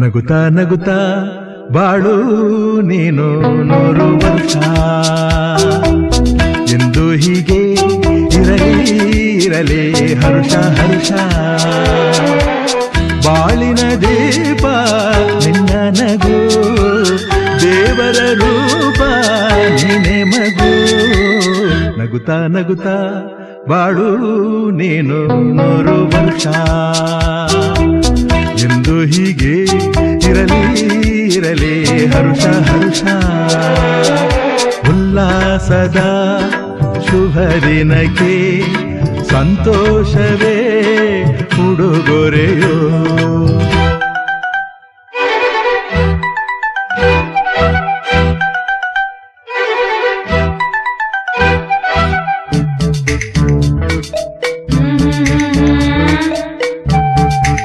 ನಗುತ್ತಾ ನಗುತ್ತಾ ಬಾಳು ನೀನು 100 ವರ್ಷ ಎಂದು ಹೀಗೆ ಇರಲಿ ಹರುಷ ಹರುಷ ಬಾಳಿನ ದೀಪ ನಿನ್ನ ನಗು ದೇವರ ರೂಪ ನೀನೆ ಮಗು ನಗುತ್ತಾ ನಗುತ್ತಾ ಬಾಳು ನೀನು 100 ವರ್ಷ ಎಂದು ಹೀಗೆ ಇರಲಿ ಹರುಷ ಹರುಷ ಉಲ್ಲಾಸದ ಶುಭ ದಿನಕ್ಕೆ ಸಂತೋಷವೇ ಉಡುಗೊರೆಯೋ